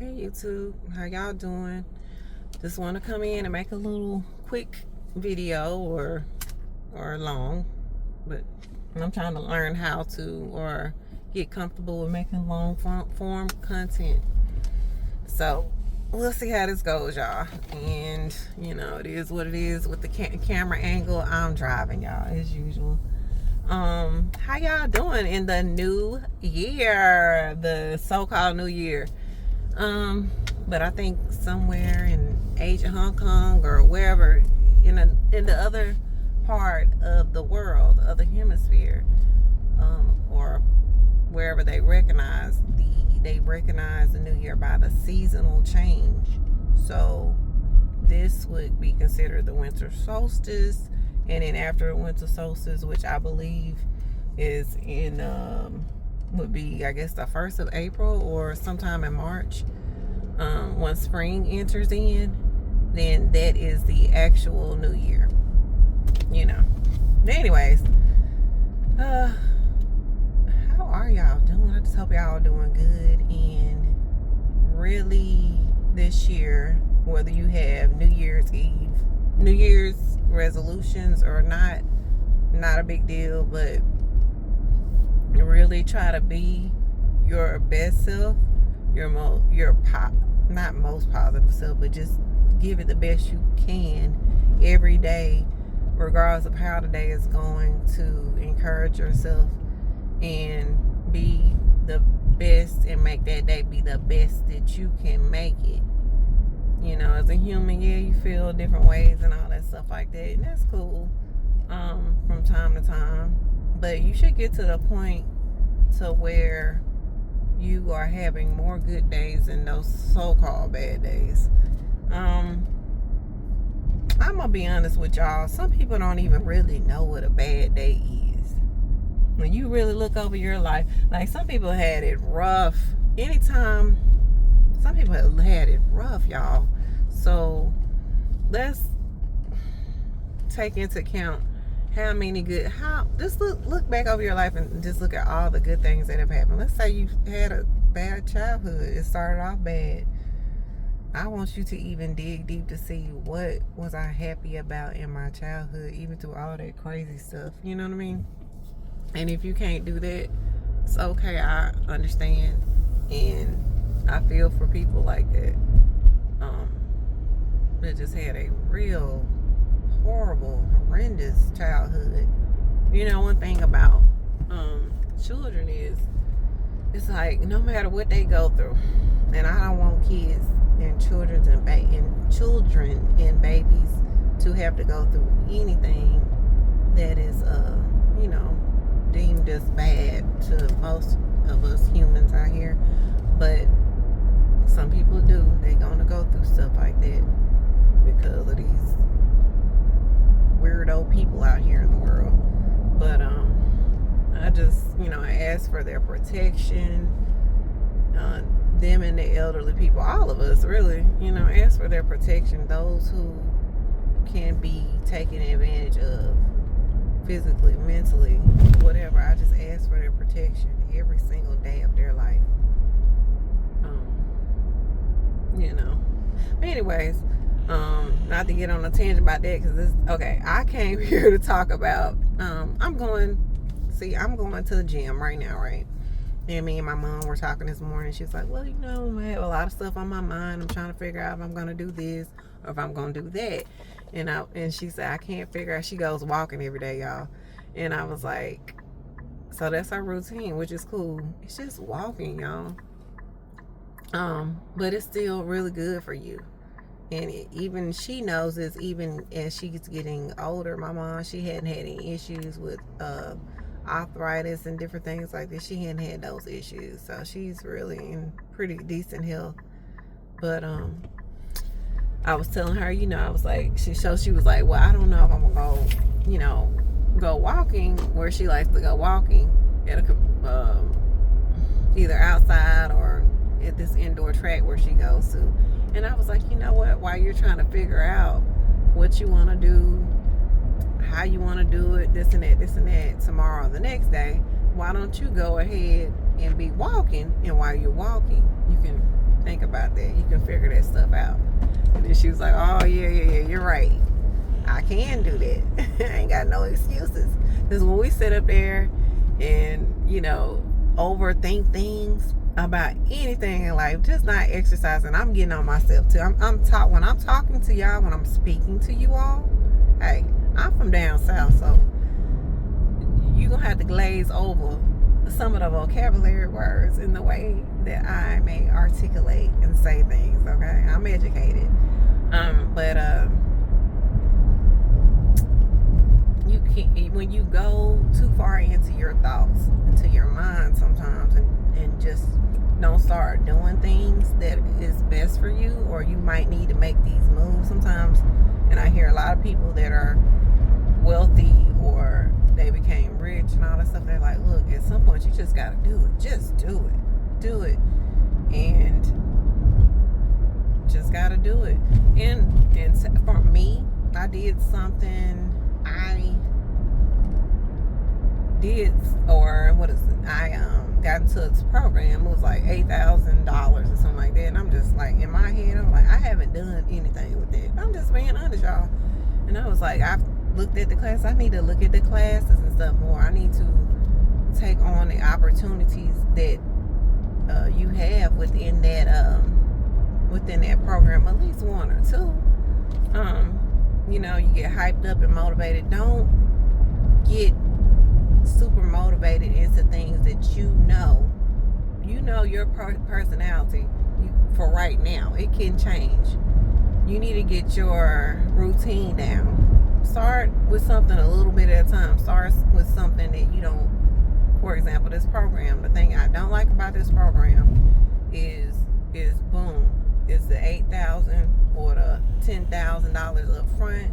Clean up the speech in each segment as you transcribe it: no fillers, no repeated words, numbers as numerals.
Hey YouTube, how y'all doing? Just want to come in and make a little quick video or long, but I'm trying to learn how to or get comfortable with making long form content. So we'll see how this goes, y'all. And it is what it is with the camera angle. I'm driving, y'all, as usual. How y'all doing in the new year, the so-called new year? But I think somewhere in Asia, Hong Kong, or wherever in the other part of the world, of the hemisphere, or wherever they recognize the new year by the seasonal change. So this would be considered the winter solstice, and then after the winter solstice, which I believe is in would be, I guess, the 1st of April or sometime in March. Once spring enters in, then that is the actual new year. Anyways, how are y'all doing? I just hope y'all are doing good. And really, this year, whether you have New Year's resolutions or not a big deal, but really try to be your best self, not most positive self, but just give it the best you can every day, regardless of how the day is going, to encourage yourself and be the best and make that day be the best that you can make it. As a human, you feel different ways and all that stuff like that, and that's cool from time to time, but you should get to the point to where you are having more good days than those so-called bad days. I'm gonna be honest with y'all. Some people don't even really know what a bad day is. When you really look over your life, like, some people had it rough. Some people have had it rough, y'all. So let's take into account just look back over your life and just look at all the good things that have happened. Let's say you had a bad childhood. It started off bad. I want you to even dig deep to see, what was I happy about in my childhood, even through all that crazy stuff. You know what I mean? And if you can't do that, it's okay. I understand, and I feel for people like that, that just had a real horrible, horrendous childhood. One thing about children is, it's like, no matter what they go through, and I don't want kids and children and babies to have to go through anything that is deemed as bad to most of us humans out here. But some people do. They're gonna go through stuff like that because of these weirdo people out here in the world. But I just I ask for their protection, them and the elderly people, all of us really, ask for their protection. Those who can be taken advantage of physically, mentally, whatever, I just ask for their protection every single day of their life. But anyways, not to get on a tangent about that, because I came here to talk about, I'm going to the gym right now, right? And me and my mom were talking this morning. She's like, well, I have a lot of stuff on my mind. I'm trying to figure out if I'm going to do this or if I'm going to do that. And she said, I can't figure out. She goes walking every day, y'all. And I was like, so that's our routine, which is cool. It's just walking, y'all. But it's still really good for you. And even she knows this, even as she's getting older. My mom, she hadn't had any issues with arthritis and different things like this. She hadn't had those issues, so she's really in pretty decent health. But I was telling her, I was like, she was like, well, I don't know if I'm gonna go walking where she likes to go walking at either outside or at this indoor track where she goes to. And I was like, you know what, while you're trying to figure out what you want to do, how you want to do it, this and that, tomorrow or the next day, why don't you go ahead and be walking, and while you're walking, you can think about can figure that stuff out. And then she was like, oh, yeah, you're right. I can do that. I ain't got no excuses. Because when we sit up there and, you know, overthink things about anything in life, just not exercising, I'm getting on myself too. When I'm talking to y'all, when I'm speaking to you all, hey, I'm from down south, so you're going to have to glaze over some of the vocabulary words in the way that I may articulate and say things, okay? I'm educated. But you can't, when you go too far into your thoughts, into your mind sometimes, and just don't start doing things that is best for you, or you might need to make these moves sometimes. And I hear a lot of people that are wealthy or they became rich and all that stuff, they're like, look, at some point you just gotta do it. Just do it. And just gotta do it. And for me, I did something. I got into this program. It was like $8,000 or something like that. And I'm just like, in my head, I'm like, I haven't done anything with it. I'm just being honest, y'all. And I was like, I've looked at the class. I need to look at the classes and stuff more. I need to take on the opportunities that you have within that program, at least one or two. You know, you get hyped up and motivated. Don't get super motivated into things that you know your personality for right now. It can change. You need to get your routine down. Start with something a little bit at a time. Start with something that you don't. For example, this program, the thing I don't like about this program is boom, it's the $8,000 or the $10,000 up front,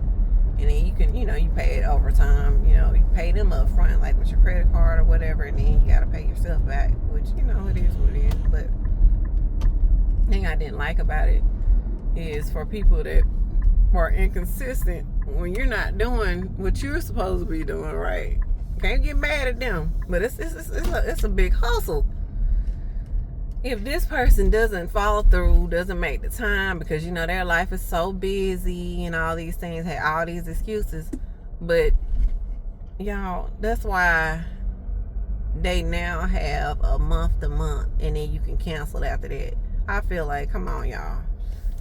and then you can, you pay it over time. You pay them up front, like with your credit card or whatever, and then you got to pay yourself back, which, it is what it is. But the thing I didn't like about it is for people that are inconsistent, when you're not doing what you're supposed to be doing right, can't get mad at them. But it's a big hustle. If this person doesn't follow through, doesn't make the time, because their life is so busy and all these things, have all these excuses. But y'all, that's why they now have a month to month, and then you can cancel after that. I feel like, come on, y'all.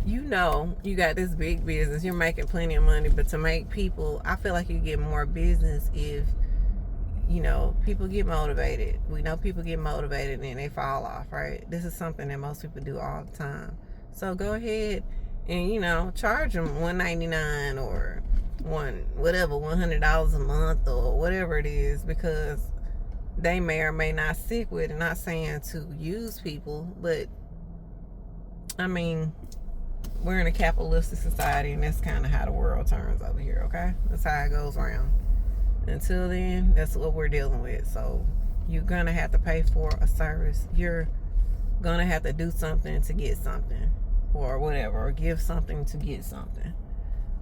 You got this big business, you're making plenty of money, but to make people, I feel like you get more business if people get motivated. We know people get motivated and then they fall off, right? This is something that most people do all the time. So go ahead and, charge them $199 or $100 a month or whatever it is, because they may or may not stick with it. Not saying to use people, but I mean, we're in a capitalistic society, and that's kind of how the world turns over here, okay? That's how it goes around. Until then, that's what we're dealing with. So you're going to have to pay for a service. You're going to have to do something to get something, or whatever, or give something to get something.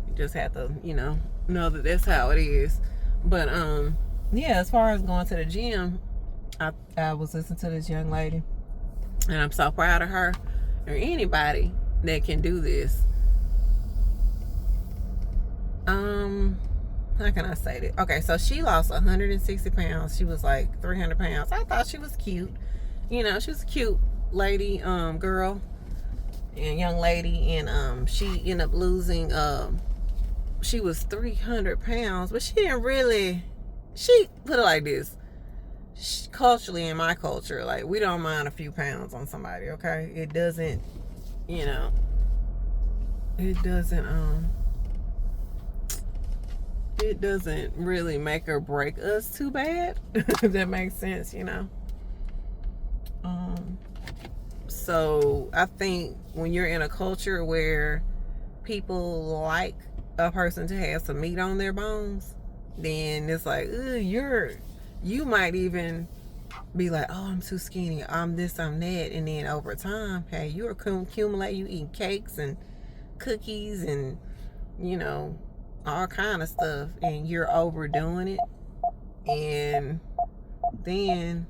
You just have to, know that that's how it is. But, yeah, as far as going to the gym, I was listening to this young lady, and I'm so proud of her, or anybody that can do this. How can I say that? Okay, so she lost 160 pounds. She was like 300 pounds. I thought she was cute. She was a cute lady, girl, and young lady. And she ended up losing, she was 300 pounds, but she didn't really, she put it like this. Culturally, in my culture, like, we don't mind a few pounds on somebody, okay? It doesn't, it doesn't really make or break us too bad. If that makes sense, So I think when you're in a culture where people like a person to have some meat on their bones, then it's like, you might even be like, oh, I'm too skinny, I'm this, I'm that. And then over time, hey, you accumulate, you eat cakes and cookies and all kind of stuff, and you're overdoing it, and then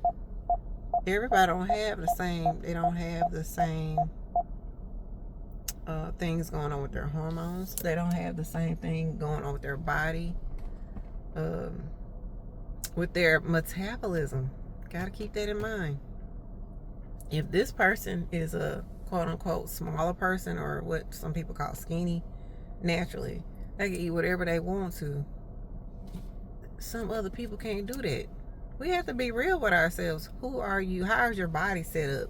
everybody don't have the same things going on with their hormones. They don't have the same thing going on with their body, with their metabolism. Got to keep that in mind. If this person is a quote unquote smaller person, or what some people call skinny, naturally, they can eat whatever they want to. Some other people can't do that. We have to be real with ourselves. Who are you? How's your body set up?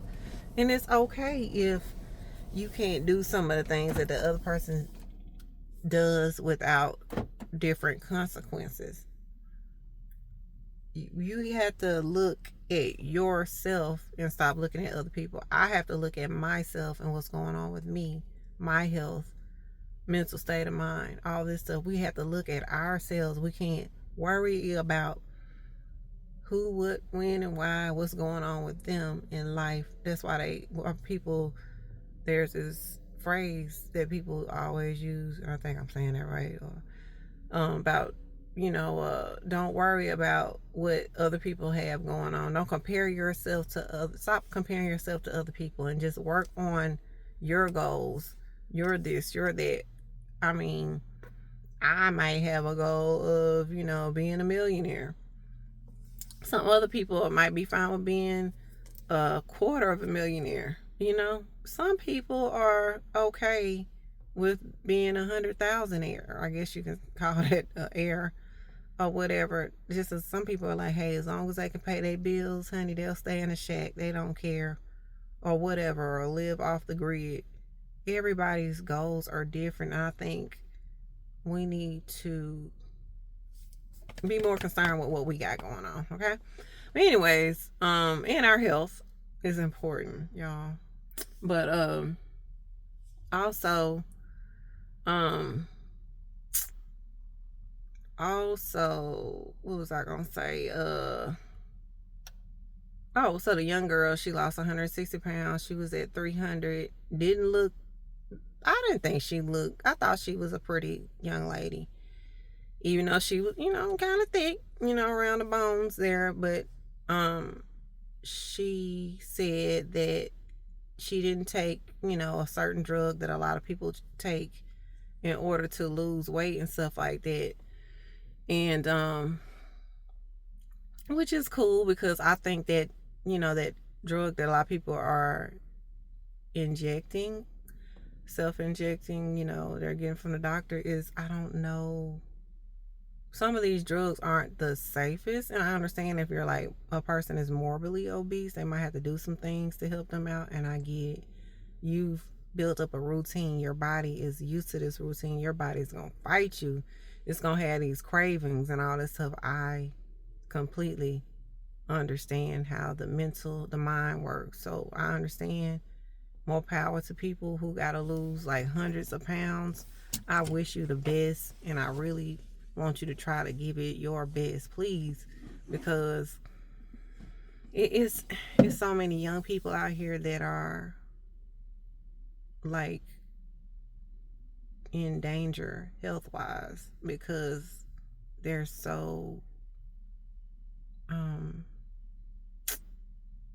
And it's okay if you can't do some of the things that the other person does without different consequences. You have to look at yourself and stop looking at other people. I have to look at myself and what's going on with me, my health, mental state of mind, all this stuff. We have to look at ourselves. We can't worry about who, what, when, and why, what's going on with them in life. That's why there's this phrase that people always use, I think I'm saying that right, or about, don't worry about what other people have going on. Don't compare yourself to stop comparing yourself to other people, and just work on your goals, your this, your that. I mean, I might have a goal of, being a millionaire. Some other people might be fine with being a quarter of a millionaire. Some people are okay with being 100,000 heir. I guess you can call it heir or whatever. Just as some people are like, hey, as long as they can pay their bills, honey, they'll stay in a shack. They don't care, or whatever, or live off the grid. Everybody's goals are different. I think we need to be more concerned with what we got going on, okay? But anyways, and our health is important, y'all. But also what was I gonna say? So the young girl, she lost 160 pounds. She was at 300. I didn't think she looked, I thought she was a pretty young lady, even though she was, kind of thick, around the bones there. But she said that she didn't take, a certain drug that a lot of people take in order to lose weight and stuff like that. And which is cool, because I think that, that drug that a lot of people are injecting, self-injecting, they're getting from the doctor, is, I don't know, some of these drugs aren't the safest. And I understand if you're like a person is morbidly obese, they might have to do some things to help them out. And I get it. You've built up a routine. Your body is used to this routine. Your body's going to fight you. It's going to have these cravings and all this stuff. I completely understand how the mind works. So I understand. More power to people who got to lose like hundreds of pounds. I wish you the best, and I really want you to try to give it your best, please, because it's so many young people out here that are like in danger health-wise, because they're so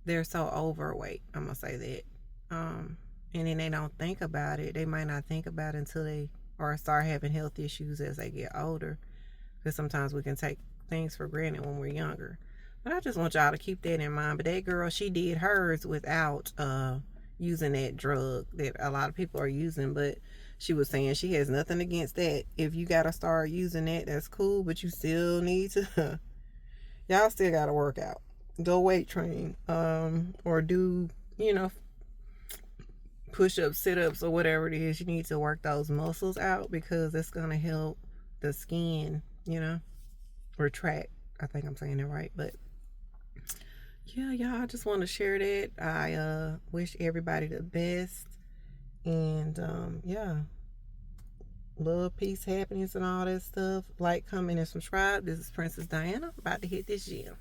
overweight. I'm gonna say that. And then they don't think about it. They might not think about it until they start having health issues as they get older, because sometimes we can take things for granted when we're younger. But I just want y'all to keep that in mind. But that girl, she did hers without using that drug that a lot of people are using. But she was saying she has nothing against that. If you gotta start using that, that's cool, but you still need to y'all still gotta work out, go weight train, or do, push-ups, sit-ups, or whatever it is. You need to work those muscles out, because it's gonna help the skin, retract. I think I'm saying it right. But yeah, y'all, I just want to share that. I wish everybody the best, and love, peace, happiness, and all that stuff. Like, comment, and subscribe. This is Princess Diana, about to hit this gym.